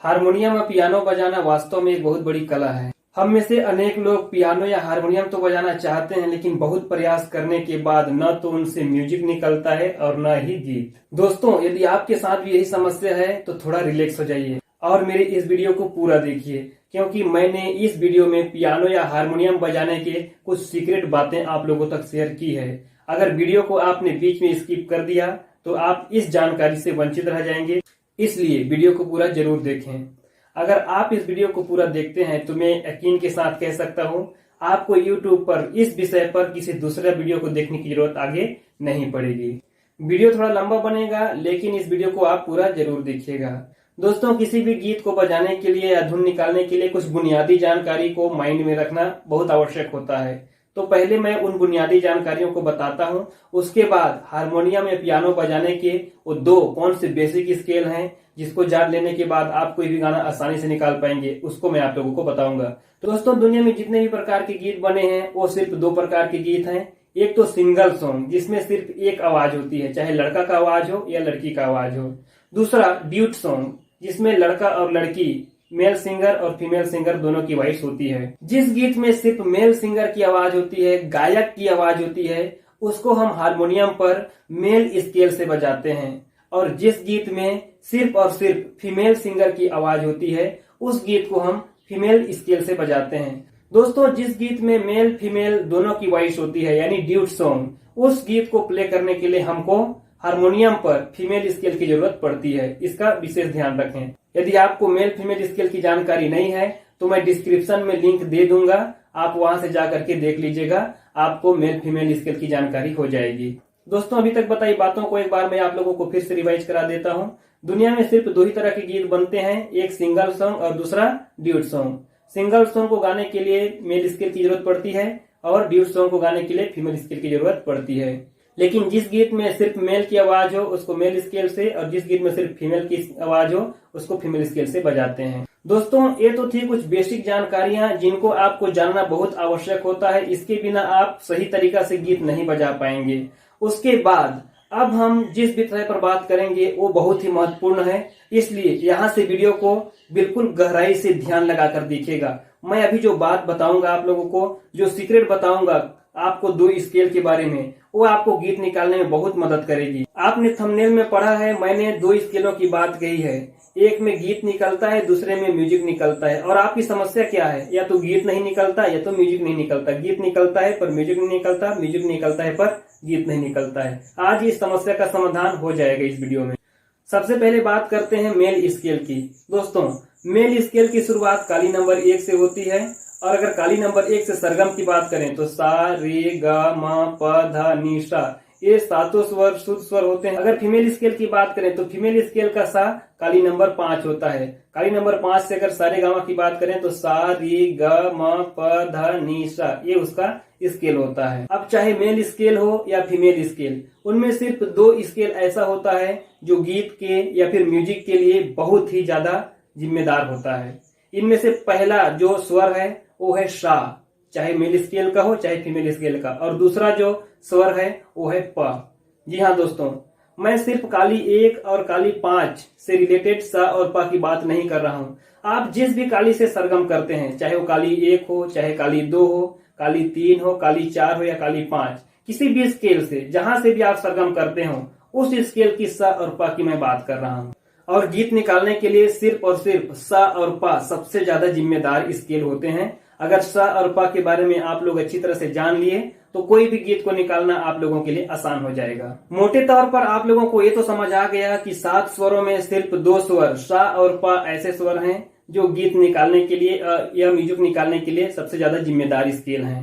Harmonium और piano बजाना वास्तव में एक बहुत बड़ी कला है। हम में से अनेक लोग पियानो या हारमोनियम तो बजाना चाहते हैं, लेकिन बहुत प्रयास करने के बाद न तो उनसे म्यूजिक निकलता है और न ही गीत। दोस्तों, यदि आपके साथ भी यही समस्या है तो थोड़ा रिलैक्स हो जाइए और मेरे इस वीडियो को पूरा देखिए, क्योंकि मैंने इस वीडियो में पियानो या हारमोनियम बजाने के कुछ सीक्रेट बातें आप लोगों तक शेयर की है। अगर वीडियो को आपने बीच में स्किप कर दिया तो आप इस जानकारी से वंचित रह जाएंगे, इसलिए वीडियो को पूरा जरूर देखें। अगर आप इस वीडियो को पूरा देखते हैं तो मैं यकीन के साथ कह सकता हूं, आपको YouTube पर इस विषय पर किसी दूसरे वीडियो को देखने की जरूरत आगे नहीं पड़ेगी। वीडियो थोड़ा लंबा बनेगा, लेकिन इस वीडियो को आप पूरा जरूर देखिएगा। दोस्तों, किसी भी गीत को बजाने के लिए या धुन निकालने के लिए कुछ बुनियादी जानकारी को माइंड में रखना बहुत आवश्यक होता है। तो पहले मैं उन बुनियादी जानकारियों को बताता हूं, उसके बाद हारमोनियम या पियानो बजाने के वो दो कौन से बेसिक स्केल हैं जिसको जान लेने के बाद आप कोई भी गाना आसानी से निकाल पाएंगे, उसको मैं आप लोगों को बताऊंगा। तो दोस्तों, दुनिया में जितने भी प्रकार के गीत बने हैं वो सिर्फ दो प्रकार के गीत हैं। एक तो सिंगल सॉन्ग, जिसमें सिर्फ एक आवाज होती है, चाहे लड़का का आवाज हो या लड़की का आवाज हो। दूसरा ड्यूट सॉन्ग, जिसमें लड़का और लड़की, मेल सिंगर और फीमेल सिंगर दोनों की वॉइस होती है। जिस गीत में सिर्फ मेल सिंगर की आवाज होती है, गायक की आवाज होती है, उसको हम हारमोनियम पर मेल स्केल से बजाते हैं। और जिस गीत में सिर्फ और सिर्फ फीमेल सिंगर की आवाज होती है, उस गीत को हम फीमेल स्केल से बजाते हैं। दोस्तों, जिस गीत में मेल फीमेल दोनों की वॉइस होती है, यानी ड्यूट सॉन्ग, उस गीत को प्ले करने के लिए हमको हारमोनियम पर फीमेल स्केल की जरूरत पड़ती है। इसका विशेष ध्यान रखें। यदि आपको मेल फीमेल स्केल की जानकारी नहीं है तो मैं डिस्क्रिप्शन में लिंक दे दूंगा, आप वहां से जाकर के देख लीजिएगा, आपको मेल फीमेल स्केल की जानकारी हो जाएगी। दोस्तों, अभी तक बताई बातों को एक बार मैं आप लोगों को फिर से रिवाइज करा देता हूं। दुनिया में सिर्फ दो ही तरह के गीत बनते हैं, एक सिंगल सॉन्ग और दूसरा ड्यूट सॉन्ग। सिंगल सॉन्ग को गाने के लिए मेल स्केल की जरूरत पड़ती है और ड्यूट सॉन्ग को गाने के लिए फीमेल स्केल की जरूरत पड़ती है। लेकिन जिस गीत में सिर्फ मेल की आवाज हो उसको मेल स्केल से, और जिस गीत में सिर्फ फीमेल की आवाज हो उसको फीमेल स्केल से बजाते हैं। दोस्तों, ये तो थी कुछ बेसिक जानकारियां जिनको आपको जानना बहुत आवश्यक होता है। इसके बिना आप सही तरीका से गीत नहीं बजा पाएंगे। उसके बाद अब हम जिस विषय पर बात करेंगे वो बहुत ही महत्वपूर्ण है, इसलिए यहाँ से वीडियो को बिल्कुल गहराई से ध्यान लगाकर देखिएगा। मैं अभी जो बात बताऊंगा आप लोगों को, जो सीक्रेट बताऊंगा आपको दो स्केल के बारे में, वो आपको गीत निकालने में बहुत मदद करेगी। आपने थंबनेल में पढ़ा है, मैंने दो स्केलों की बात कही है। एक में गीत निकलता है, दूसरे में म्यूजिक निकलता है। और आपकी समस्या क्या है? या तो गीत नहीं निकलता या तो म्यूजिक नहीं निकलता। गीत निकलता है पर म्यूजिक नहीं निकलता, म्यूजिक निकलता है पर गीत नहीं निकलता है। आज इस समस्या का समाधान हो जाएगा इस वीडियो में। सबसे पहले बात करते हैं मेल स्केल की। दोस्तों, मेल स्केल की शुरुआत काली नंबर 1 से होती है, और अगर काली नंबर 1 से सरगम की बात करें तो सा रे ग म प ध नि सा, ये सातों स्वर शुद्ध स्वर होते हैं। अगर फीमेल स्केल की बात करें तो फीमेल स्केल का सा काली नंबर 5 होता है। काली नंबर 5 से अगर सारे गामा की बात करें तो सा रे ग म प ध नि सा, ये उसका स्केल होता है। अब चाहे मेल स्केल हो या फीमेल स्केल, उनमें सिर्फ दो स्केल ऐसा होता है जो गीत के या फिर म्यूजिक के लिए बहुत ही ज्यादा जिम्मेदार होता है। इनमें से पहला जो स्वर है वो है सा, चाहे मेल स्केल का हो चाहे फीमेल स्केल का, और दूसरा जो स्वर है वो है प। जी हाँ दोस्तों, मैं सिर्फ काली 1 और काली 5 से रिलेटेड सा और प की बात नहीं कर रहा हूँ। आप जिस भी काली से सरगम करते हैं, चाहे वो काली 1 हो, चाहे काली 2 हो, काली 3 हो, काली 4 हो या काली 5, किसी भी स्केल से जहां से भी आप सरगम करते हो, उस स्केल की सा और प की मैं बात कर रहा हूँ। और गीत निकालने के लिए सिर्फ और सिर्फ सा और प सबसे ज्यादा जिम्मेदार स्केल होते हैं। अगर सा और प के बारे में आप लोग अच्छी तरह से जान लिए तो कोई भी गीत को निकालना आप लोगों के लिए आसान हो जाएगा। मोटे तौर पर आप लोगों को ये तो समझ आ गया कि 7 स्वरों में सिर्फ 2 स्वर सा और प ऐसे स्वर हैं जो गीत निकालने के लिए या म्यूजिक निकालने के लिए सबसे ज्यादा जिम्मेदार स्केल हैं।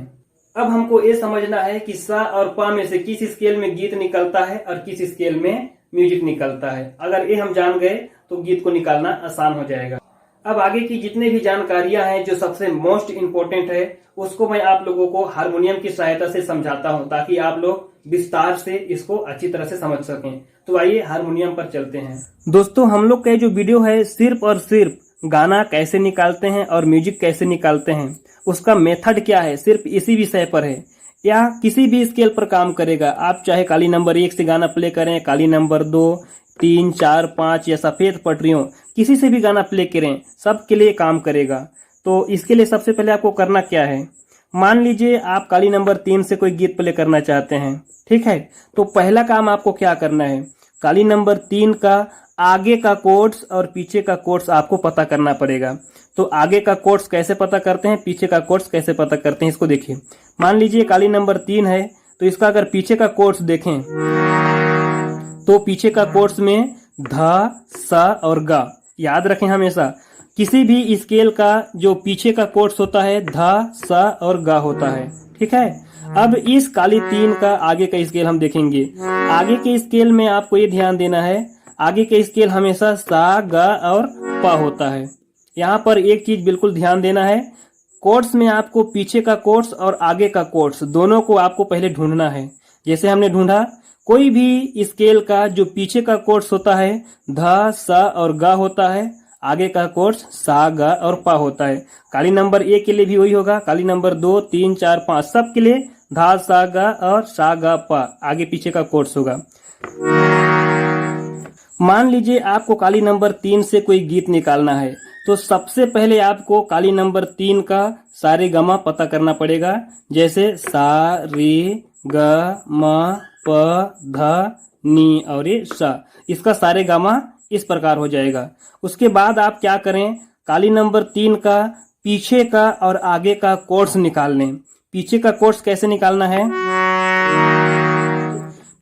अब हमको ये समझना है कि सा और प में से किस स्केल में गीत निकलता है और किस स्केल में म्यूजिक निकलता है। अगर ये हम जान गए तो गीत को निकालना आसान हो जाएगा। अब आगे की जितने भी जानकारियां हैं, जो सबसे मोस्ट इम्पोर्टेंट है, उसको मैं आप लोगों को हारमोनियम की सहायता से समझाता हूं, ताकि आप लोग विस्तार से इसको अच्छी तरह से समझ सकें। तो आइए हारमोनियम पर चलते हैं। दोस्तों, हम लोग का जो वीडियो है सिर्फ और सिर्फ गाना कैसे निकालते हैं और म्यूजिक कैसे निकालते हैं, उसका मेथड क्या है, सिर्फ इसी विषय पर है। या किसी भी स्केल पर काम करेगा। आप चाहे काली नंबर 1 से गाना प्ले करें, काली नंबर 2, 3, 4, 5 या सफ़ेद पटरियों, किसी से भी गाना प्ले करें, सबके लिए काम करेगा। तो इसके लिए सबसे पहले आपको करना क्या है, मान लीजिए आप काली नंबर 3 से कोई गीत प्ले करना चाहते हैं, ठीक है। तो पहला काम आपको क्या करना है, काली नंबर 3 का आगे का कोर्ड्स और पीछे का कोर्ड्स आपको पता करना पड़ेगा। तो आगे का कोर्ड्स कैसे पता करते हैं, पीछे का कोर्ड्स कैसे पता करते हैं, इसको देखिए। मान लीजिए काली नंबर 3 है, तो इसका अगर पीछे का कोर्ड्स देखें तो पीछे का कोर्ड्स में ध, स और ग। याद रखें हमेशा किसी भी स्केल का जो पीछे का कोर्ड्स होता है ध, स और ग होता है, ठीक है। अब इस काली 3 का आगे का स्केल हम देखेंगे। आगे के स्केल में आपको ये ध्यान देना है, आगे के स्केल हमेशा सा, ग और प होता है। यहाँ पर एक चीज बिल्कुल ध्यान देना है, कोर्ड्स में आपको पीछे का कोर्ड्स और आगे का कोर्ड्स दोनों को आपको पहले ढूंढना है। जैसे हमने ढूंढा, कोई भी स्केल का जो पीछे का कोर्ड्स होता है ध, स और ग होता है, आगे का कोर्ड्स सा, ग और प होता है। काली नंबर 1 के लिए भी वही होगा, काली नंबर 2, 3, 4, 5 सब के लिए ध, सा, ग और सा, ग, प आगे पीछे का कोर्ड्स होगा। मान लीजिए आपको काली नंबर 3 से कोई गीत निकालना है, तो सबसे पहले आपको काली नंबर 3 का सारे गमा पता करना पड़ेगा। जैसे सा, रे, ग, म, प, ध, नी और ये सा, इसका सारे गमा इस प्रकार हो जाएगा। उसके बाद आप क्या करें, काली नंबर 3 का पीछे का और आगे का कोर्ड्स निकाल लें। पीछे का कोर्ड्स कैसे निकालना है,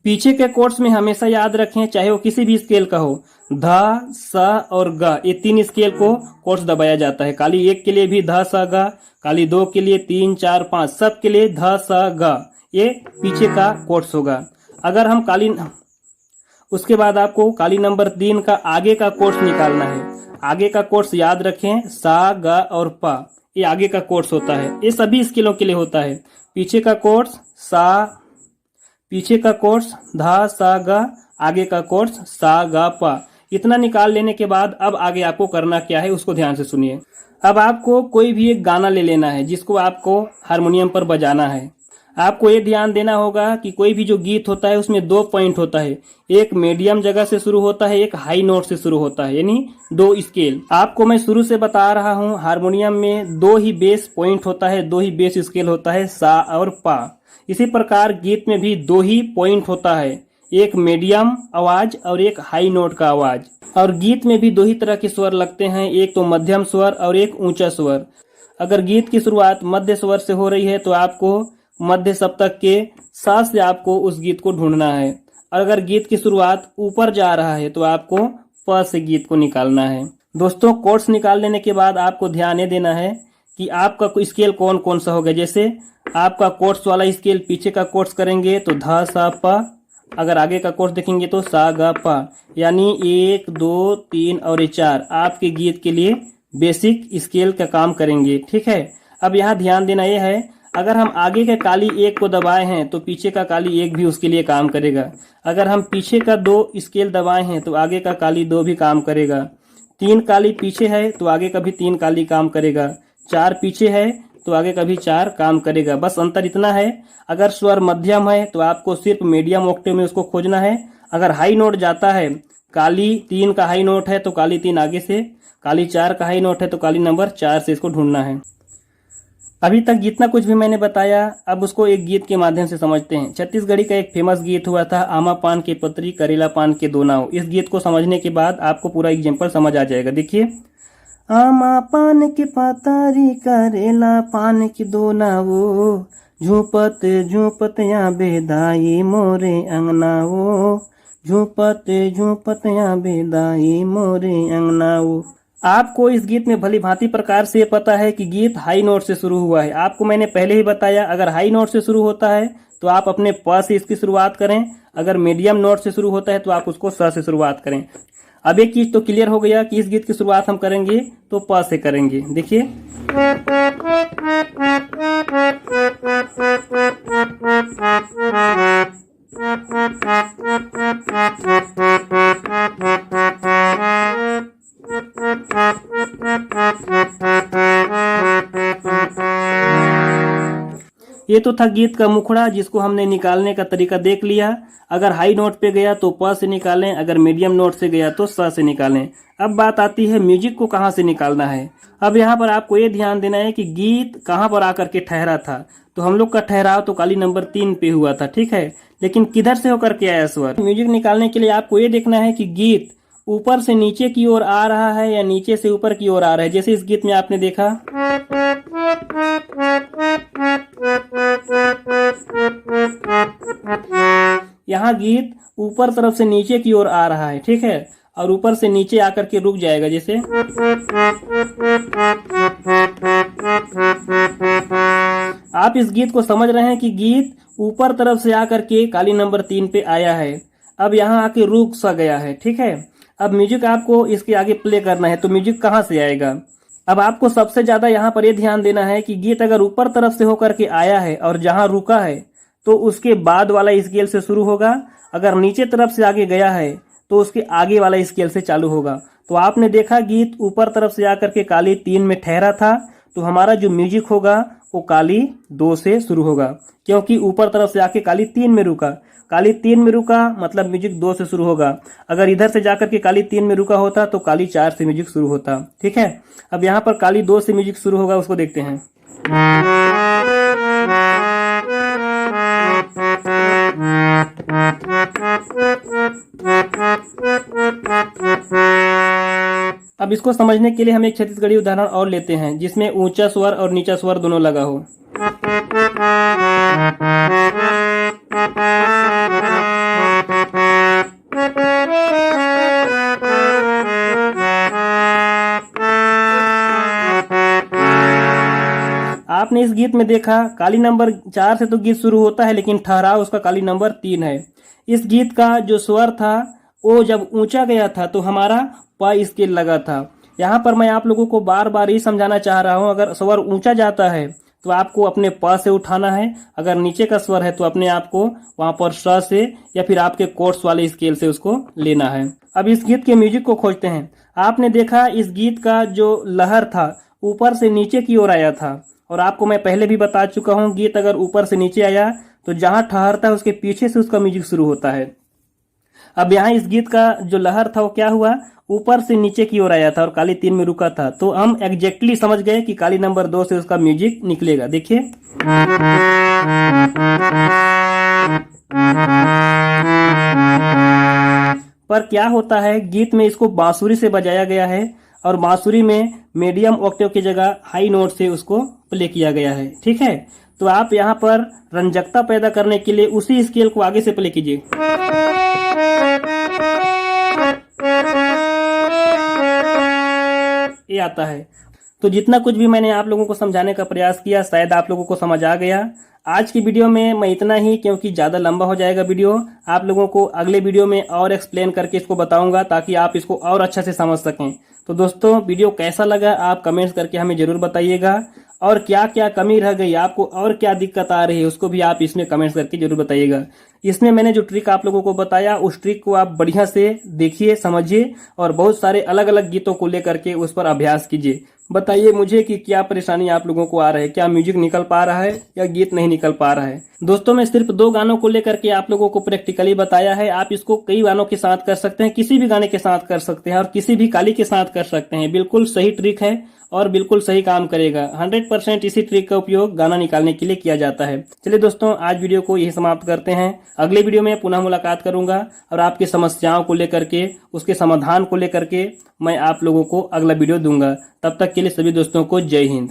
पीछे के कोर्ड्स में हमेशा याद रखें, चाहे वो किसी भी स्केल का हो, ध, स और ग, ये 3 स्केल को कोर्ड्स दबाया जाता है। काली 1 के लिए भी ध, स, ग, काली 2 के लिए 3, 4, 5 सब के लिए ध, स, ग, ये पीछे का कोर्ड्स होगा। अगर हम उसके बाद आपको काली नंबर 3 का आगे का कोर्ड्स निकालना है। आगे का कोर्ड्स याद रखें, सा, ग और प, ये आगे का कोर्ड्स होता है, ये सभी स्केलों के लिए होता है। पीछे का कोर्ड्स सा, पीछे का कोर्स ध, सा, ग, आगे का कोर्स सा, ग, प। इतना निकाल लेने के बाद अब आगे आपको करना क्या है उसको ध्यान से सुनिए। अब आपको कोई भी एक गाना ले लेना है जिसको आपको हारमोनियम पर बजाना है। आपको ये ध्यान देना होगा कि कोई भी जो गीत होता है उसमें 2 पॉइंट होता है, एक मीडियम जगह से शुरू होता है, एक हाई नोट से शुरू होता है, यानी 2 स्केल। आपको मैं शुरू से बता रहा हूँ, हारमोनियम में 2 ही बेस पॉइंट होता है, 2 ही बेस स्केल होता है, सा और पा। इसी प्रकार गीत में भी 2 ही पॉइंट होता है, एक मीडियम आवाज और एक हाई नोट का आवाज। और गीत में भी 2 ही तरह के स्वर लगते हैं, एक तो मध्यम स्वर और एक ऊंचा स्वर। अगर गीत की शुरुआत मध्य स्वर से हो रही है तो आपको मध्य सप्तक के सा से आपको उस गीत को ढूंढना है। और अगर गीत की शुरुआत ऊपर जा रहा है तो आपको प से गीत को निकालना है। दोस्तों, कोर्ड्स निकाल लेने के बाद आपको ध्यान ये देना है कि आपका स्केल कौन कौन सा होगा। जैसे आपका कोर्ड्स वाला स्केल पीछे का कोर्ड्स करेंगे तो ध, सा, प। अगर आगे का कोर्ड्स देखेंगे तो सा, ग, प। यानी 1, 2, 3 और ये 4 आपके गीत के लिए बेसिक स्केल का काम करेंगे, ठीक है। अब यहाँ ध्यान देना यह है, अगर हम आगे के काली 1 को दबाए हैं तो पीछे का काली 1 भी उसके लिए काम करेगा। अगर हम पीछे का 2 स्केल दबाए हैं तो आगे का काली 2 भी काम करेगा। 3 काली पीछे है तो आगे का भी 3 काली काम करेगा। 4 पीछे है तो आगे का भी 4 काम करेगा। बस अंतर इतना है, अगर स्वर मध्यम है तो आपको सिर्फ मीडियम ऑक्टेव में उसको खोजना है। अगर हाई नोट जाता है, काली 3 का हाई नोट है तो काली 3 आगे से, काली 4 का हाई नोट है तो काली नंबर 4 से इसको ढूंढना है। अभी तक जितना कुछ भी मैंने बताया, अब उसको एक गीत के माध्यम से समझते हैं। छत्तीसगढ़ी का एक फेमस गीत हुआ था, आमा पान के पतरी करेला पान के दो नाव। इस गीत को समझने के बाद आपको पूरा एग्जाम्पल समझ आ जाएगा। देखिए, आमा पान के पतरी करेला पान के दो नावो, झूपत झूपत या बेदाई मोरे अंगनाओ, झूपत झूपत या बेदाई मोरे अंगनाओ। आपको इस गीत में भली भांति प्रकार से पता है कि गीत हाई नोट से शुरू हुआ है। आपको मैंने पहले ही बताया, अगर हाई नोट से शुरू होता है तो आप अपने प से इसकी शुरुआत करें, अगर मीडियम नोट से शुरू होता है तो आप उसको स से शुरुआत करें। अब एक चीज तो क्लियर हो गया कि इस गीत की शुरुआत हम करेंगे तो प से करेंगे। देखिए, ये तो था गीत का मुखड़ा, जिसको हमने निकालने का तरीका देख लिया। अगर हाई नोट पे गया तो प से निकालें, अगर मीडियम नोट से गया तो स से निकालें। अब बात आती है म्यूजिक को कहाँ से निकालना है। अब यहाँ पर आपको ये ध्यान देना है कि गीत कहाँ पर आकर के ठहरा था। तो हम लोग का ठहराव तो काली नंबर 3 पे हुआ था, ठीक है, लेकिन किधर से होकर के आया स्वर। म्यूजिक निकालने के लिए आपको ये देखना है कि गीत ऊपर से नीचे की ओर आ रहा है या नीचे से ऊपर की ओर आ रहा है। जैसे इस गीत में आपने देखा, यहाँ गीत ऊपर तरफ से नीचे की ओर आ रहा है, ठीक है, और ऊपर से नीचे आकर के रुक जाएगा। जैसे आप इस गीत को समझ रहे हैं कि गीत ऊपर तरफ से आकर के काली नंबर 3 पे आया है, अब यहाँ आके रुक सा गया है, ठीक है। अब म्यूजिक आपको इसके आगे प्ले करना है, तो म्यूजिक कहाँ से आएगा। अब आपको सबसे ज्यादा यहाँ पर यह ध्यान देना है कि गीत अगर ऊपर तरफ से होकर के आया है और जहां रुका है तो उसके बाद वाला स्केल से शुरू होगा। अगर नीचे तरफ से आगे गया है तो उसके आगे वाला स्केल से चालू होगा। तो आपने देखा गीत ऊपर तरफ से आकर के काली 3 में ठहरा था, तो हमारा जो म्यूजिक होगा वो काली 2 से शुरू होगा, क्योंकि ऊपर तरफ से आके काली 3 में रुका। काली 3 में रुका मतलब म्यूजिक 2 से शुरू होगा। अगर इधर से जाकर के काली 3 में रुका होता तो काली 4 से म्यूजिक शुरू होता, ठीक है। अब यहाँ पर काली 2 से म्यूजिक शुरू होगा, उसको देखते हैं। अब इसको समझने के लिए हम एक छत्तीसगढ़ी उदाहरण और लेते हैं, जिसमें ऊंचा स्वर और नीचा स्वर दोनों लगा हो। आपने इस गीत में देखा काली नंबर 4 से तो गीत शुरू होता है, लेकिन ठहराव उसका काली नंबर 3 है। इस गीत का जो स्वर था वो जब ऊंचा गया था तो हमारा प स्केल लगा था। यहाँ पर मैं आप लोगों को बार बार ये समझाना चाह रहा हूँ, अगर स्वर ऊंचा जाता है तो आपको अपने प से उठाना है, अगर नीचे का स्वर है तो अपने आप को वहां पर स से या फिर आपके कोर्स वाले स्केल से उसको लेना है। अब इस गीत के म्यूजिक को खोजते हैं। आपने देखा इस गीत का जो लहर था ऊपर से नीचे की ओर आया था, और आपको मैं पहले भी बता चुका हूँ गीत अगर ऊपर से नीचे आया तो जहां ठहरता है उसके पीछे से उसका म्यूजिक शुरू होता है। अब यहाँ इस गीत का जो लहर था वो क्या हुआ, ऊपर से नीचे की ओर आया था और काली 3 में रुका था, तो हम एग्जैक्टली समझ गए कि काली नंबर 2 से उसका म्यूजिक निकलेगा। देखिए, पर क्या होता है गीत में इसको बांसुरी से बजाया गया है और बांसुरी में मीडियम ऑक्टेव की जगह हाई नोट से उसको प्ले किया गया है, ठीक है। तो आप यहाँ पर रंजकता पैदा करने के लिए उसी स्केल को आगे से प्ले कीजिए। ये आता है। तो जितना कुछ भी मैंने आप लोगों को समझाने का प्रयास किया शायद आप लोगों को समझ आ गया। आज की वीडियो में मैं इतना ही, क्योंकि ज़्यादा लंबा हो जाएगा वीडियो। आप लोगों को अगले वीडियो में और एक्सप्लेन करके इसको बताऊंगा ताकि आप इसको और अच्छा से समझ सकें। तो दोस्तों वीडियो कैसा लगा आप कमेंट्स करके हमें जरूर बताइएगा, और क्या क्या कमी रह गई, आपको और क्या दिक्कत आ रही है उसको भी आप इसमें कमेंट्स करके जरूर बताइएगा। इसमें मैंने जो ट्रिक आप लोगों को बताया उस ट्रिक को आप बढ़िया से देखिए, समझिए और बहुत सारे अलग अलग गीतों को लेकर के उस पर अभ्यास कीजिए। बताइए मुझे कि क्या परेशानी आप लोगों को आ रहा है, क्या म्यूजिक निकल पा रहा है या गीत नहीं निकल पा रहा है। दोस्तों मैं सिर्फ 2 गानों को लेकर के आप लोगों को प्रैक्टिकली बताया है। आप इसको कई गानों के साथ कर सकते हैं, किसी भी गाने के साथ कर सकते हैं और किसी भी काली के साथ कर सकते हैं। बिल्कुल सही ट्रिक है और बिल्कुल सही काम करेगा। 100% इसी ट्रिक का उपयोग गाना निकालने के लिए किया जाता है। चलिए दोस्तों आज वीडियो को यही समाप्त करते हैं। अगले वीडियो में पुनः मुलाकात करूंगा और आपकी समस्याओं को लेकर के, उसके समाधान को लेकर के मैं आप लोगों को अगला वीडियो दूंगा। तब तक के लिए सभी दोस्तों को जय हिंद।